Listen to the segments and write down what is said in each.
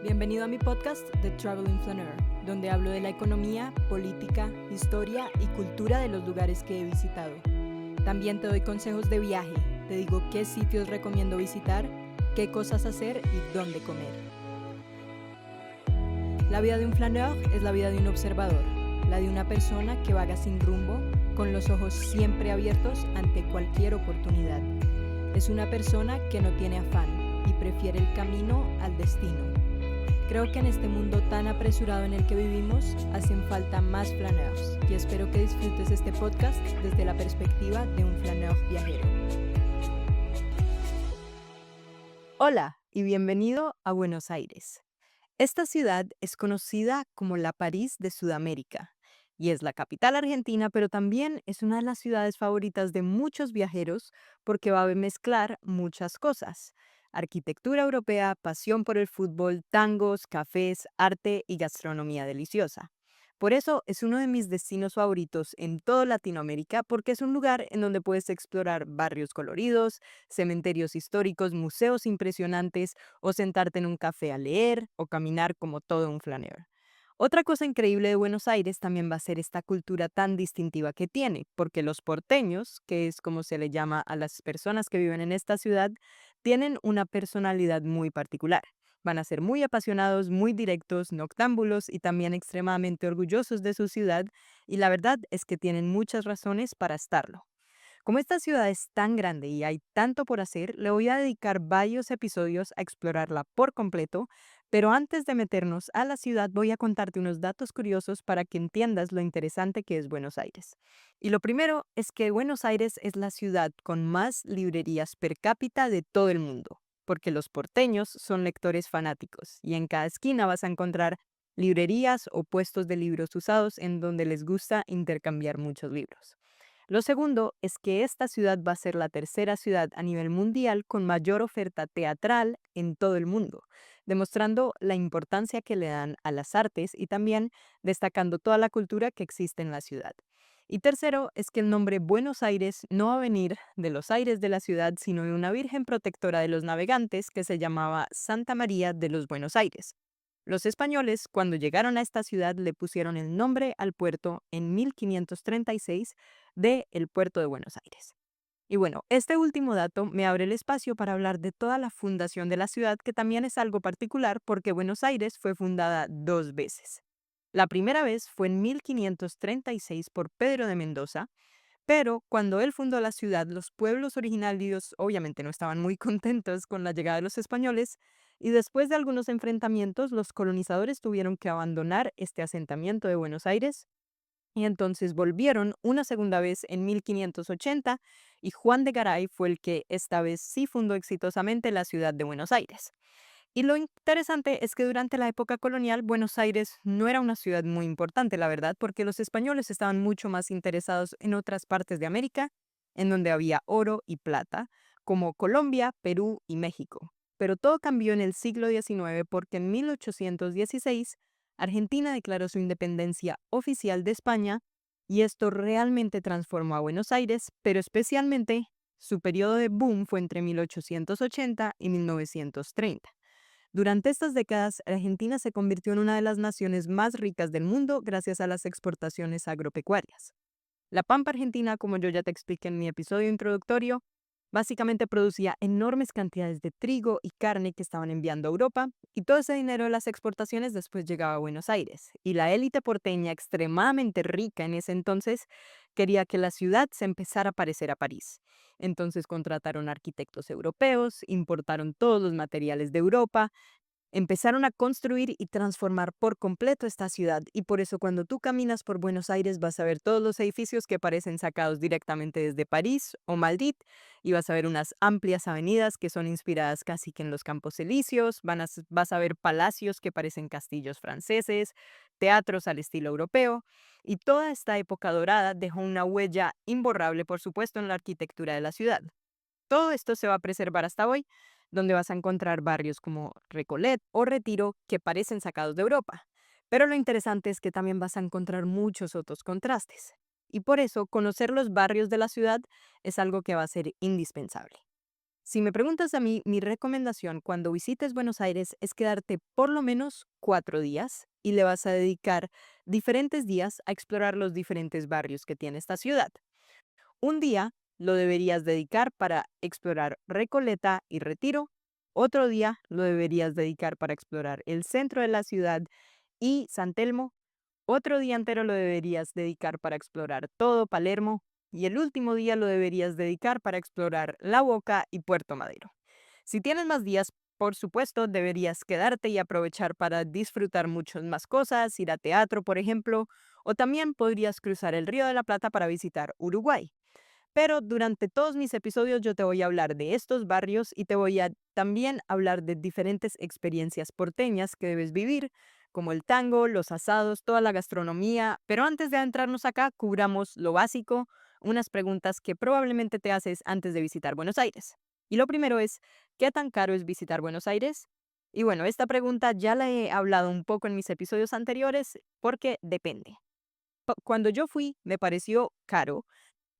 Bienvenido a mi podcast The Traveling Flaneur, donde hablo de la economía, política, historia y cultura de los lugares que he visitado. También te doy consejos de viaje, te digo qué sitios recomiendo visitar, qué cosas hacer y dónde comer. La vida de un flaneur es la vida de un observador, la de una persona que vaga sin rumbo, con los ojos siempre abiertos ante cualquier oportunidad. Es una persona que no tiene afán y prefiere el camino al destino. Creo que en este mundo tan apresurado en el que vivimos, hacen falta más flaneurs y espero que disfrutes este podcast desde la perspectiva de un flaneur viajero. Hola y bienvenido a Buenos Aires. Esta ciudad es conocida como la París de Sudamérica y es la capital argentina, pero también es una de las ciudades favoritas de muchos viajeros porque va a mezclar muchas cosas: arquitectura europea, pasión por el fútbol, tangos, cafés, arte y gastronomía deliciosa. Por eso es uno de mis destinos favoritos en toda Latinoamérica porque es un lugar en donde puedes explorar barrios coloridos, cementerios históricos, museos impresionantes o sentarte en un café a leer o caminar como todo un flaneur. Otra cosa increíble de Buenos Aires también va a ser esta cultura tan distintiva que tiene, porque los porteños, que es como se le llama a las personas que viven en esta ciudad, tienen una personalidad muy particular. Van a ser muy apasionados, muy directos, noctámbulos y también extremadamente orgullosos de su ciudad, y la verdad es que tienen muchas razones para estarlo. Como esta ciudad es tan grande y hay tanto por hacer, le voy a dedicar varios episodios a explorarla por completo, pero antes de meternos a la ciudad voy a contarte unos datos curiosos para que entiendas lo interesante que es Buenos Aires. Y lo primero es que Buenos Aires es la ciudad con más librerías per cápita de todo el mundo, porque los porteños son lectores fanáticos y en cada esquina vas a encontrar librerías o puestos de libros usados en donde les gusta intercambiar muchos libros. Lo segundo es que esta ciudad va a ser la tercera ciudad a nivel mundial con mayor oferta teatral en todo el mundo, demostrando la importancia que le dan a las artes y también destacando toda la cultura que existe en la ciudad. Y tercero es que el nombre Buenos Aires no va a venir de los aires de la ciudad, sino de una virgen protectora de los navegantes que se llamaba Santa María de los Buenos Aires. Los españoles, cuando llegaron a esta ciudad, le pusieron el nombre al puerto en 1536 de el puerto de Buenos Aires. Y bueno, este último dato me abre el espacio para hablar de toda la fundación de la ciudad, que también es algo particular porque Buenos Aires fue fundada dos veces. La primera vez fue en 1536 por Pedro de Mendoza, pero cuando él fundó la ciudad, los pueblos originarios obviamente no estaban muy contentos con la llegada de los españoles, y después de algunos enfrentamientos, los colonizadores tuvieron que abandonar este asentamiento de Buenos Aires y entonces volvieron una segunda vez en 1580 y Juan de Garay fue el que esta vez sí fundó exitosamente la ciudad de Buenos Aires. Y lo interesante es que durante la época colonial Buenos Aires no era una ciudad muy importante, la verdad, porque los españoles estaban mucho más interesados en otras partes de América, en donde había oro y plata, como Colombia, Perú y México. Pero todo cambió en el siglo XIX porque en 1816 Argentina declaró su independencia oficial de España y esto realmente transformó a Buenos Aires, pero especialmente su periodo de boom fue entre 1880 y 1930. Durante estas décadas, Argentina se convirtió en una de las naciones más ricas del mundo gracias a las exportaciones agropecuarias. La pampa argentina, como yo ya te expliqué en mi episodio introductorio, básicamente producía enormes cantidades de trigo y carne que estaban enviando a Europa, y todo ese dinero de las exportaciones después llegaba a Buenos Aires. Y la élite porteña, extremadamente rica en ese entonces, quería que la ciudad se empezara a parecer a París. Entonces contrataron arquitectos europeos, importaron todos los materiales de Europa. Empezaron a construir y transformar por completo esta ciudad, y por eso cuando tú caminas por Buenos Aires vas a ver todos los edificios que parecen sacados directamente desde París o Madrid, y vas a ver unas amplias avenidas que son inspiradas casi que en los Campos Elíseos, vas a ver palacios que parecen castillos franceses, teatros al estilo europeo, y toda esta época dorada dejó una huella imborrable, por supuesto, en la arquitectura de la ciudad. Todo esto se va a preservar hasta hoy, donde vas a encontrar barrios como Recolet o Retiro que parecen sacados de Europa. Pero lo interesante es que también vas a encontrar muchos otros contrastes. Y por eso conocer los barrios de la ciudad es algo que va a ser indispensable. Si me preguntas a mí, mi recomendación cuando visites Buenos Aires es quedarte por lo menos 4 días y le vas a dedicar diferentes días a explorar los diferentes barrios que tiene esta ciudad. Un día lo deberías dedicar para explorar Recoleta y Retiro. Otro día lo deberías dedicar para explorar el centro de la ciudad y San Telmo. Otro día entero lo deberías dedicar para explorar todo Palermo. Y el último día lo deberías dedicar para explorar La Boca y Puerto Madero. Si tienes más días, por supuesto, deberías quedarte y aprovechar para disfrutar muchas más cosas, ir a teatro, por ejemplo, o también podrías cruzar el Río de la Plata para visitar Uruguay. Pero durante todos mis episodios yo te voy a hablar de estos barrios y te voy a también hablar de diferentes experiencias porteñas que debes vivir, como el tango, los asados, toda la gastronomía. Pero antes de adentrarnos acá, cubramos lo básico, unas preguntas que probablemente te haces antes de visitar Buenos Aires. Y lo primero es, ¿qué tan caro es visitar Buenos Aires? Y bueno, esta pregunta ya la he hablado un poco en mis episodios anteriores porque depende. Cuando yo fui, me pareció caro,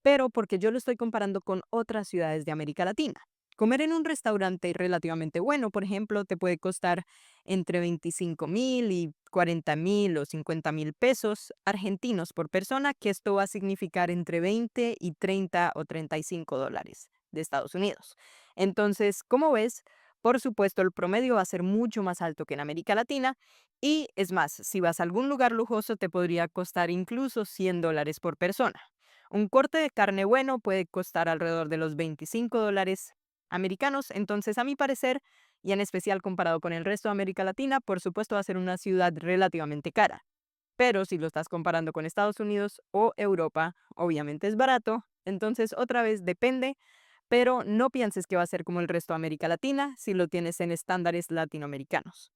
pero porque yo lo estoy comparando con otras ciudades de América Latina. Comer en un restaurante relativamente bueno, por ejemplo, te puede costar entre 25.000 y 40.000 o 50.000 pesos argentinos por persona, que esto va a significar entre 20 y 30 o 35 dólares de Estados Unidos. Entonces, como ves, por supuesto, el promedio va a ser mucho más alto que en América Latina. Y es más, si vas a algún lugar lujoso, te podría costar incluso 100 dólares por persona. Un corte de carne bueno puede costar alrededor de los 25 dólares americanos, entonces a mi parecer, y en especial comparado con el resto de América Latina, por supuesto va a ser una ciudad relativamente cara. Pero si lo estás comparando con Estados Unidos o Europa, obviamente es barato, entonces otra vez depende, pero no pienses que va a ser como el resto de América Latina si lo tienes en estándares latinoamericanos.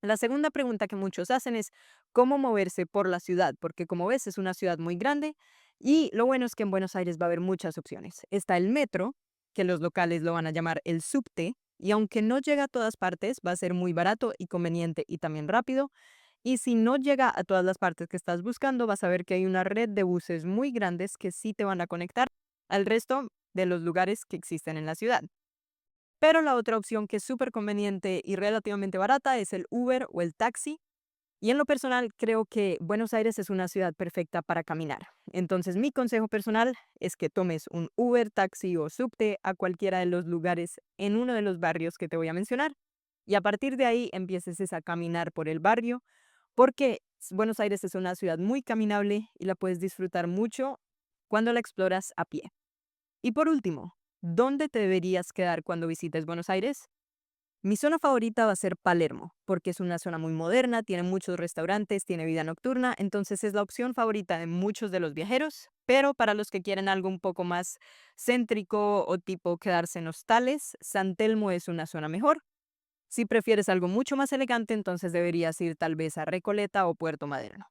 La segunda pregunta que muchos hacen es cómo moverse por la ciudad, porque como ves es una ciudad muy grande y lo bueno es que en Buenos Aires va a haber muchas opciones. Está el metro, que los locales lo van a llamar el subte, y aunque no llega a todas partes, va a ser muy barato y conveniente y también rápido. Y si no llega a todas las partes que estás buscando, vas a ver que hay una red de buses muy grandes que sí te van a conectar al resto de los lugares que existen en la ciudad. Pero la otra opción que es súper conveniente y relativamente barata es el Uber o el taxi. Y en lo personal creo que Buenos Aires es una ciudad perfecta para caminar. Entonces mi consejo personal es que tomes un Uber, taxi o subte a cualquiera de los lugares en uno de los barrios que te voy a mencionar. Y a partir de ahí empieces a caminar por el barrio porque Buenos Aires es una ciudad muy caminable y la puedes disfrutar mucho cuando la exploras a pie. Y por último, ¿dónde te deberías quedar cuando visites Buenos Aires? Mi zona favorita va a ser Palermo, porque es una zona muy moderna, tiene muchos restaurantes, tiene vida nocturna, entonces es la opción favorita de muchos de los viajeros, pero para los que quieren algo un poco más céntrico o tipo quedarse en hostales, San Telmo es una zona mejor. Si prefieres algo mucho más elegante, entonces deberías ir tal vez a Recoleta o Puerto Madero.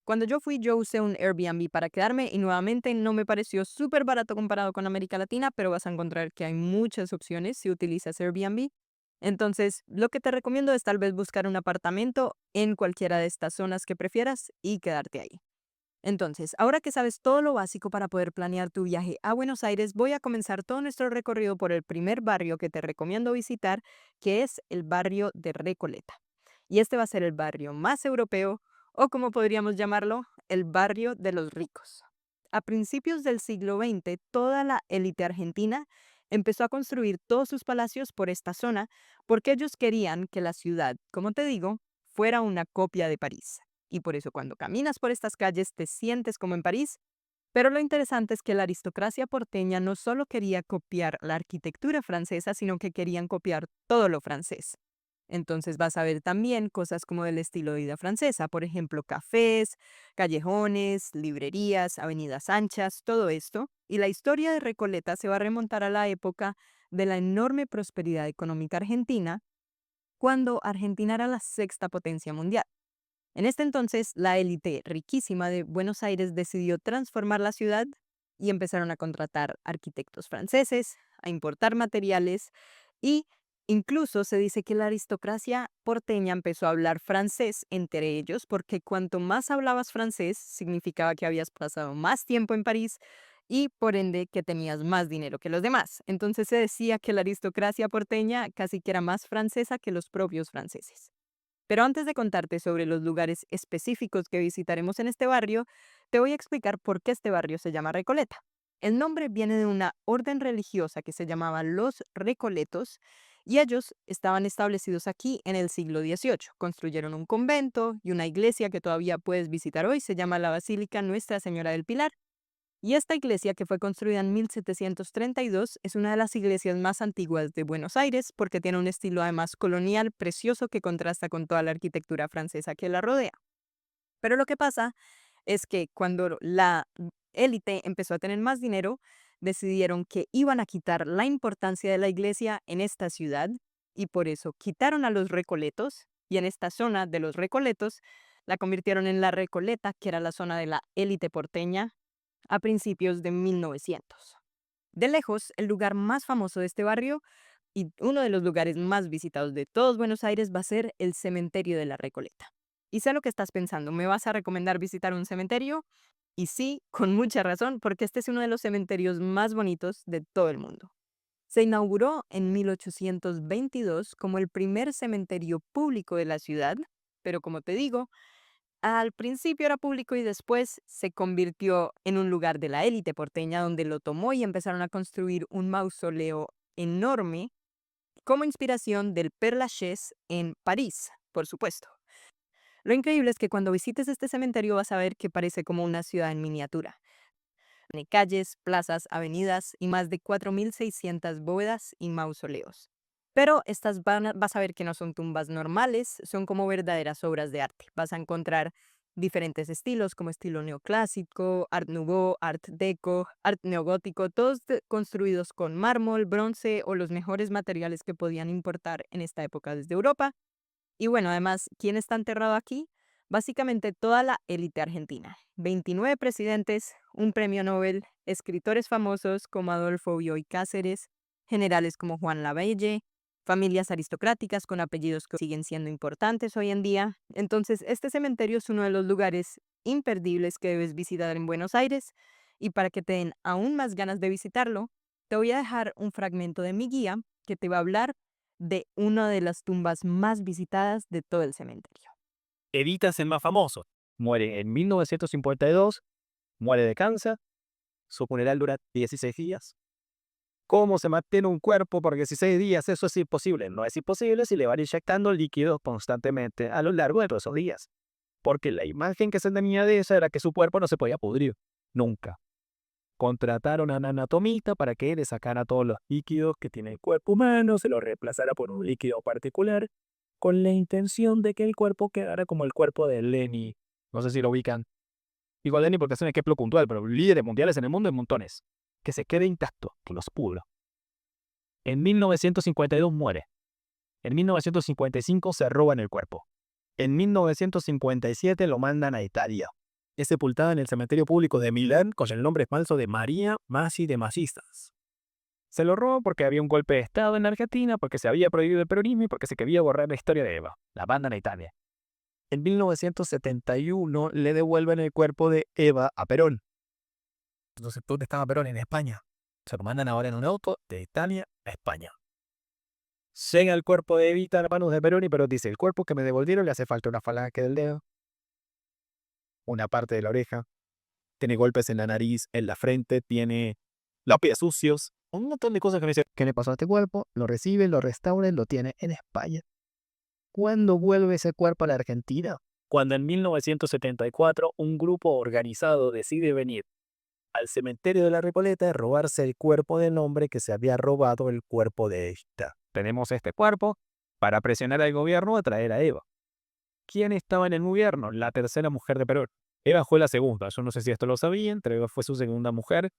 Cuando yo fui, yo usé un Airbnb para quedarme y nuevamente no me pareció súper barato comparado con América Latina, pero vas a encontrar que hay muchas opciones si utilizas Airbnb. Entonces, lo que te recomiendo es tal vez buscar un apartamento en cualquiera de estas zonas que prefieras y quedarte ahí. Entonces, ahora que sabes todo lo básico para poder planear tu viaje a Buenos Aires, voy a comenzar todo nuestro recorrido por el primer barrio que te recomiendo visitar, que es el barrio de Recoleta. Y este va a ser el barrio más europeo, o como podríamos llamarlo, el barrio de los ricos. A principios del siglo XX, toda la élite argentina empezó a construir todos sus palacios por esta zona porque ellos querían que la ciudad, como te digo, fuera una copia de París. Y por eso cuando caminas por estas calles te sientes como en París. Pero lo interesante es que la aristocracia porteña no solo quería copiar la arquitectura francesa, sino que querían copiar todo lo francés. Entonces vas a ver también cosas como del estilo de vida francesa, por ejemplo, cafés, callejones, librerías, avenidas anchas, todo esto. Y la historia de Recoleta se va a remontar a la época de la enorme prosperidad económica argentina, cuando Argentina era la sexta potencia mundial. En este entonces, la élite riquísima de Buenos Aires decidió transformar la ciudad y empezaron a contratar arquitectos franceses, a importar materiales y incluso se dice que la aristocracia porteña empezó a hablar francés entre ellos porque cuanto más hablabas francés significaba que habías pasado más tiempo en París y por ende que tenías más dinero que los demás. Entonces se decía que la aristocracia porteña casi que era más francesa que los propios franceses. Pero antes de contarte sobre los lugares específicos que visitaremos en este barrio, te voy a explicar por qué este barrio se llama Recoleta. El nombre viene de una orden religiosa que se llamaba los Recoletos y ellos estaban establecidos aquí en el siglo XVIII. Construyeron un convento y una iglesia que todavía puedes visitar hoy, se llama la Basílica Nuestra Señora del Pilar. Y esta iglesia, que fue construida en 1732, es una de las iglesias más antiguas de Buenos Aires porque tiene un estilo además colonial precioso que contrasta con toda la arquitectura francesa que la rodea. Pero lo que pasa es que cuando la élite empezó a tener más dinero, decidieron que iban a quitar la importancia de la iglesia en esta ciudad y por eso quitaron a los Recoletos y en esta zona de los Recoletos la convirtieron en la Recoleta, que era la zona de la élite porteña a principios de 1900. De lejos, el lugar más famoso de este barrio y uno de los lugares más visitados de todos Buenos Aires va a ser el cementerio de la Recoleta. Y sé lo que estás pensando, ¿me vas a recomendar visitar un cementerio? Y sí, con mucha razón, porque este es uno de los cementerios más bonitos de todo el mundo. Se inauguró en 1822 como el primer cementerio público de la ciudad, pero como te digo, al principio era público y después se convirtió en un lugar de la élite porteña donde lo tomó y empezaron a construir un mausoleo enorme como inspiración del Père Lachaise en París, por supuesto. Lo increíble es que cuando visites este cementerio vas a ver que parece como una ciudad en miniatura. Tiene calles, plazas, avenidas y más de 4.600 bóvedas y mausoleos. Pero vas a ver que no son tumbas normales, son como verdaderas obras de arte. Vas a encontrar diferentes estilos como estilo neoclásico, Art Nouveau, Art Deco, Art Neogótico, todos construidos con mármol, bronce o los mejores materiales que podían importar en esta época desde Europa. Y bueno, además, ¿quién está enterrado aquí? Básicamente toda la élite argentina. 29 presidentes, un premio Nobel, escritores famosos como Adolfo Bioy Cáceres, generales como Juan Lavalle, familias aristocráticas con apellidos que siguen siendo importantes hoy en día. Entonces, este cementerio es uno de los lugares imperdibles que debes visitar en Buenos Aires. Y para que te den aún más ganas de visitarlo, te voy a dejar un fragmento de mi guía que te va a hablar de una de las tumbas más visitadas de todo el cementerio. Evita es el más famoso. Muere en 1952, muere de cáncer, su funeral dura 16 días. ¿Cómo se mantiene un cuerpo por 16 días? Eso es imposible. No es imposible si le van inyectando líquido constantemente a lo largo de todos esos días. Porque la imagen que se tenía de esa era que su cuerpo no se podía pudrir. Nunca. Contrataron a un anatomista para que le sacara todos los líquidos que tiene el cuerpo humano, se los reemplazara por un líquido particular, con la intención de que el cuerpo quedara como el cuerpo de Lenny. No sé si lo ubican. Digo Lenny porque es un ejemplo puntual, pero líderes mundiales en el mundo hay montones. Que se quede intacto, que los pudra. En 1952 muere. En 1955 se roban el cuerpo. En 1957 lo mandan a Italia. Es sepultada en el cementerio público de Milán con el nombre falso de María Masi de Masistas. Se lo robó porque había un golpe de Estado en Argentina, porque se había prohibido el peronismo y porque se quería borrar la historia de Eva. La mandan a Italia. En 1971 le devuelven el cuerpo de Eva a Perón. Entonces, ¿dónde estaba Perón? En España. Se lo mandan ahora en un auto de Italia a España. Llega el cuerpo de Evita a manos de Perón y Perón dice, el cuerpo que me devolvieron le hace falta una falange del dedo, una parte de la oreja, tiene golpes en la nariz, en la frente, tiene los pies sucios, un montón de cosas que me dice, ¿qué le pasó a este cuerpo? Lo reciben, lo restauran, lo tiene en España. ¿Cuándo vuelve ese cuerpo a la Argentina? Cuando en 1974 un grupo organizado decide venir al cementerio de la Recoleta a robarse el cuerpo del hombre que se había robado el cuerpo de esta. Tenemos este cuerpo para presionar al gobierno a traer a Eva. ¿Quién estaba en el gobierno? La tercera mujer de Perón. Eva fue la segunda. Yo no sé si esto lo sabían, pero Eva fue su segunda mujer.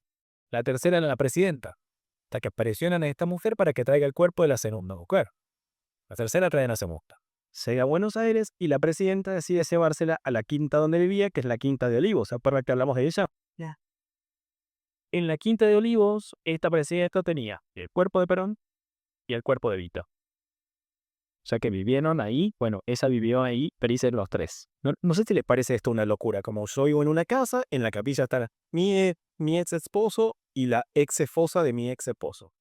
La tercera era la presidenta. Hasta que presionan a esta mujer para que traiga el cuerpo de la segunda mujer. La tercera trae a la segunda. Llega a Buenos Aires y la presidenta decide llevársela a la quinta donde vivía, que es la Quinta de Olivos. ¿Se acuerdan que hablamos de ella? Ya. En la Quinta de Olivos, esta presidenta tenía el cuerpo de Perón y el cuerpo de Evita. ya que vivieron ahí. Bueno, ella vivió ahí, pero dicen los tres. No sé si les parece esto una locura, como yo vivo en una casa, en la capilla está mi ex esposo y la ex esposa de mi ex esposo.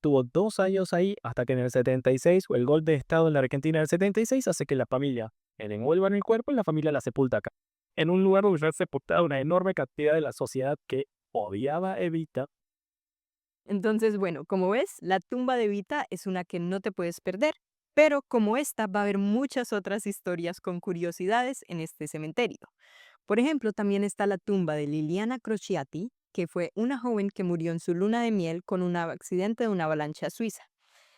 Tuvo 2 años ahí hasta que en el 76, o el golpe de Estado en la Argentina del 76, hace que la familia le envuelvan el cuerpo y la familia la sepulta acá, en un lugar donde ya sepultada una enorme cantidad de la sociedad que odiaba a Evita. Entonces, bueno, como ves, la tumba de Evita es una que no te puedes perder, pero como esta va a haber muchas otras historias con curiosidades en este cementerio. Por ejemplo, también está la tumba de Liliana Crociati, que fue una joven que murió en su luna de miel con un accidente de una avalancha suiza,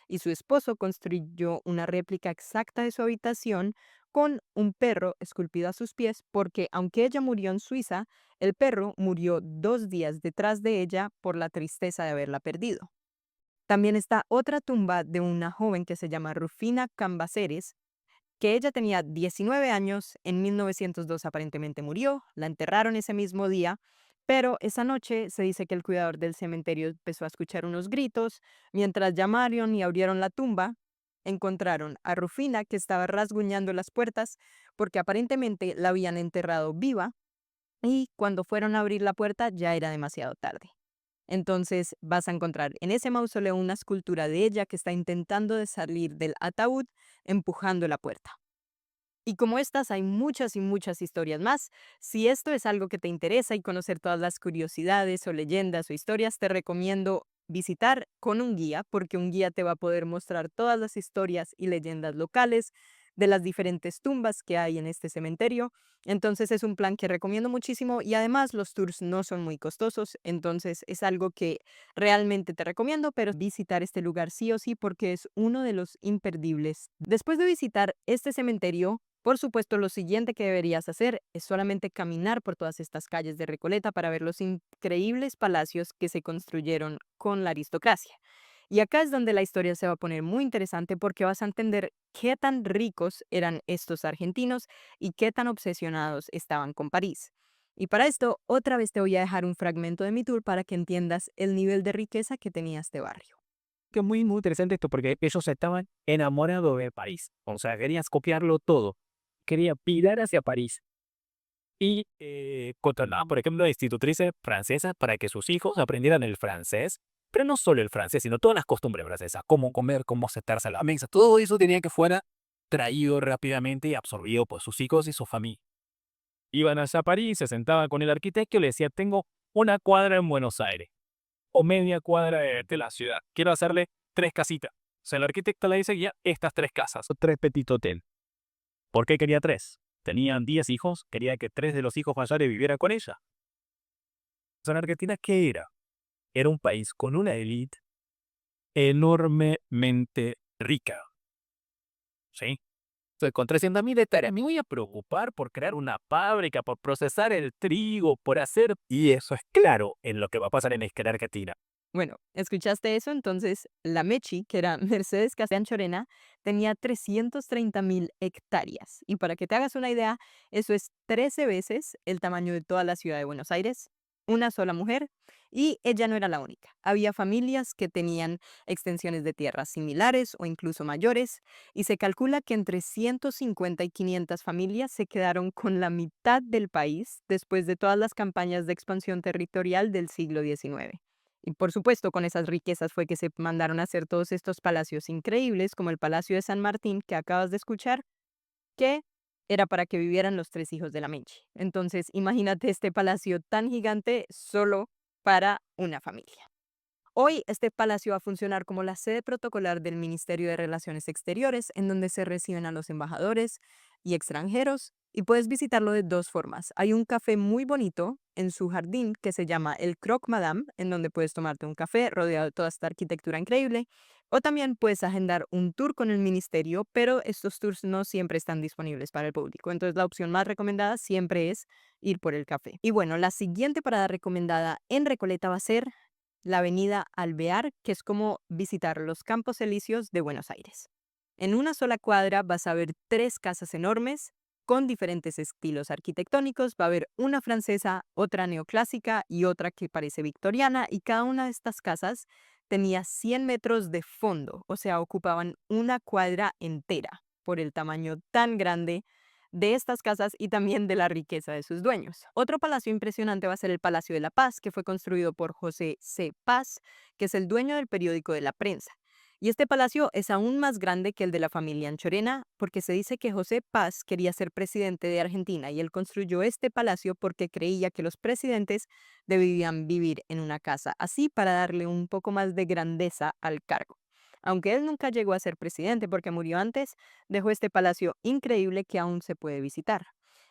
y su esposo construyó una réplica exacta de su habitación con un perro esculpido a sus pies porque aunque ella murió en Suiza, el perro murió 2 días detrás de ella por la tristeza de haberla perdido. También está otra tumba de una joven que se llama Rufina Cambaceres, que ella tenía 19 años, en 1902 aparentemente murió, la enterraron ese mismo día, pero esa noche se dice que el cuidador del cementerio empezó a escuchar unos gritos, mientras llamaron y abrieron la tumba, encontraron a Rufina que estaba rasguñando las puertas porque aparentemente la habían enterrado viva y cuando fueron a abrir la puerta ya era demasiado tarde. Entonces vas a encontrar en ese mausoleo una escultura de ella que está intentando de salir del ataúd empujando la puerta. Y como estas hay muchas y muchas historias más. Si esto es algo que te interesa y conocer todas las curiosidades o leyendas o historias, te recomiendo visitar con un guía, porque un guía te va a poder mostrar todas las historias y leyendas locales de las diferentes tumbas que hay en este cementerio. Entonces es un plan que recomiendo muchísimo y además los tours no son muy costosos, entonces es algo que realmente te recomiendo, pero visitar este lugar sí o sí porque es uno de los imperdibles. Después de visitar este cementerio, por supuesto, lo siguiente que deberías hacer es solamente caminar por todas estas calles de Recoleta para ver los increíbles palacios que se construyeron con la aristocracia. Y acá es donde la historia se va a poner muy interesante porque vas a entender qué tan ricos eran estos argentinos y qué tan obsesionados estaban con París. Y para esto, otra vez te voy a dejar un fragmento de mi tour para que entiendas el nivel de riqueza que tenía este barrio. Que es muy, muy interesante esto porque ellos estaban enamorados de París. O sea, querían copiarlo todo. Querían pirar hacia París. Y contrataban, por ejemplo, a institutrices francesas para que sus hijos aprendieran el francés. Pero no solo el francés, sino todas las costumbres francesas. Cómo comer, cómo sentarse a la mesa. Todo eso tenía que fuera traído rápidamente y absorbido por sus hijos y su familia. Iban allá a París, se sentaban con el arquitecto y le decía, tengo una cuadra en Buenos Aires o media cuadra de la ciudad. Quiero hacerle 3 casitas. O sea, el arquitecto le dice, ya, estas 3 casas, o 3 petit hôtel. ¿Por qué quería 3? Tenían 10 hijos, quería que 3 de los hijos mayores vivieran con ella. O sea, en Argentina, ¿qué era? Era un país con una élite enormemente rica, ¿sí? Entonces, con 300.000 hectáreas me voy a preocupar por crear una fábrica, por procesar el trigo, por hacer... Y eso es claro en lo que va a pasar en la Argentina. Bueno, ¿escuchaste eso? Entonces, la Mechi, que era Mercedes Castellán Chorena, tenía 330.000 hectáreas. Y para que te hagas una idea, eso es 13 veces el tamaño de toda la ciudad de Buenos Aires, una sola mujer, y ella no era la única. Había familias que tenían extensiones de tierras similares o incluso mayores, y se calcula que entre 150 y 500 familias se quedaron con la mitad del país después de todas las campañas de expansión territorial del siglo XIX. Y por supuesto, con esas riquezas fue que se mandaron a hacer todos estos palacios increíbles, como el Palacio de San Martín que acabas de escuchar, que era para que vivieran los 3 hijos de la Menchi. Entonces, imagínate este palacio tan gigante solo para una familia. Hoy este palacio va a funcionar como la sede protocolar del Ministerio de Relaciones Exteriores, en donde se reciben a los embajadores y extranjeros, y puedes visitarlo de dos formas. Hay un café muy bonito en su jardín que se llama el Croque Madame, en donde puedes tomarte un café rodeado de toda esta arquitectura increíble, o también puedes agendar un tour con el ministerio, pero estos tours no siempre están disponibles para el público. Entonces la opción más recomendada siempre es ir por el café. Y bueno, la siguiente parada recomendada en Recoleta va a ser la avenida Alvear, que es como visitar los Campos Elíseos de Buenos Aires. En una sola cuadra vas a ver 3 casas enormes con diferentes estilos arquitectónicos. Va a haber una francesa, otra neoclásica y otra que parece victoriana, y cada una de estas casas tenía 100 metros de fondo, o sea, ocupaban una cuadra entera por el tamaño tan grande de estas casas y también de la riqueza de sus dueños. Otro palacio impresionante va a ser el Palacio de la Paz, que fue construido por José C. Paz, que es el dueño del periódico de La Prensa. Y este palacio es aún más grande que el de la familia Anchorena, porque se dice que José Paz quería ser presidente de Argentina y él construyó este palacio porque creía que los presidentes debían vivir en una casa así para darle un poco más de grandeza al cargo. Aunque él nunca llegó a ser presidente porque murió antes, dejó este palacio increíble que aún se puede visitar.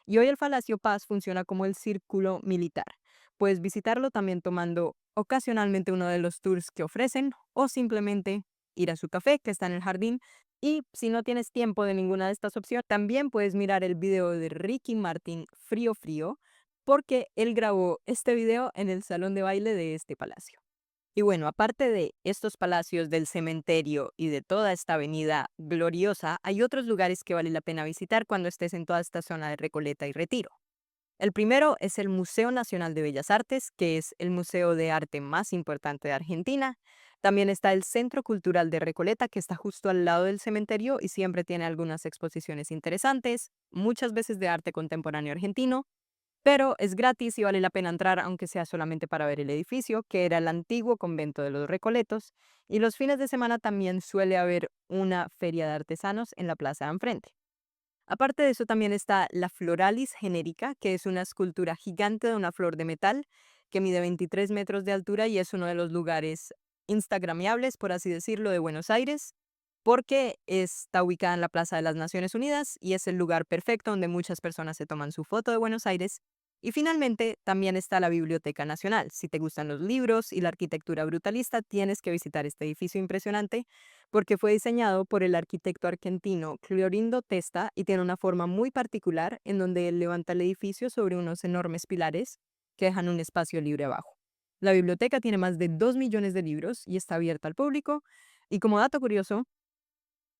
Y hoy el Palacio Paz funciona como el círculo militar. Puedes visitarlo también tomando ocasionalmente uno de los tours que ofrecen o simplemente ir a su café que está en el jardín. Y si no tienes tiempo de ninguna de estas opciones, también puedes mirar el video de Ricky Martin Frío Frío porque él grabó este video en el salón de baile de este palacio. Y bueno, aparte de estos palacios, del cementerio y de toda esta avenida gloriosa, hay otros lugares que vale la pena visitar cuando estés en toda esta zona de Recoleta y Retiro. El primero es el Museo Nacional de Bellas Artes, que es el museo de arte más importante de Argentina. También está el Centro Cultural de Recoleta, que está justo al lado del cementerio y siempre tiene algunas exposiciones interesantes, muchas veces de arte contemporáneo argentino, pero es gratis y vale la pena entrar aunque sea solamente para ver el edificio, que era el antiguo convento de los Recoletos, y los fines de semana también suele haber una feria de artesanos en la plaza de enfrente. Aparte de eso también está la Floralis genérica, que es una escultura gigante de una flor de metal que mide 23 metros de altura y es uno de los lugares instagramiables, por así decirlo, de Buenos Aires, porque está ubicada en la Plaza de las Naciones Unidas y es el lugar perfecto donde muchas personas se toman su foto de Buenos Aires. Y finalmente también está la Biblioteca Nacional. Si te gustan los libros y la arquitectura brutalista, tienes que visitar este edificio impresionante porque fue diseñado por el arquitecto argentino Clorindo Testa y tiene una forma muy particular en donde él levanta el edificio sobre unos enormes pilares que dejan un espacio libre abajo. La biblioteca tiene más de 2 millones de libros y está abierta al público. Y como dato curioso,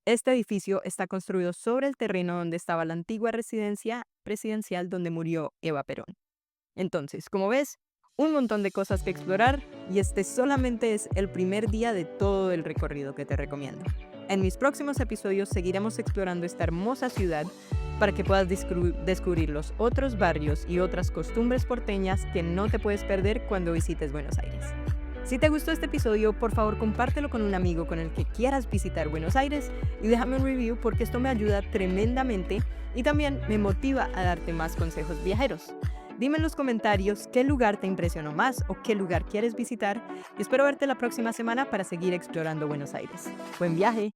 este edificio está construido sobre el terreno donde estaba la antigua residencia presidencial donde murió Eva Perón. Entonces, como ves, un montón de cosas que explorar y este solamente es el primer día de todo el recorrido que te recomiendo. En mis próximos episodios seguiremos explorando esta hermosa ciudad para que puedas descubrir los otros barrios y otras costumbres porteñas que no te puedes perder cuando visites Buenos Aires. Si te gustó este episodio, por favor compártelo con un amigo con el que quieras visitar Buenos Aires y déjame un review porque esto me ayuda tremendamente y también me motiva a darte más consejos viajeros. Dime en los comentarios qué lugar te impresionó más o qué lugar quieres visitar y espero verte la próxima semana para seguir explorando Buenos Aires. ¡Buen viaje!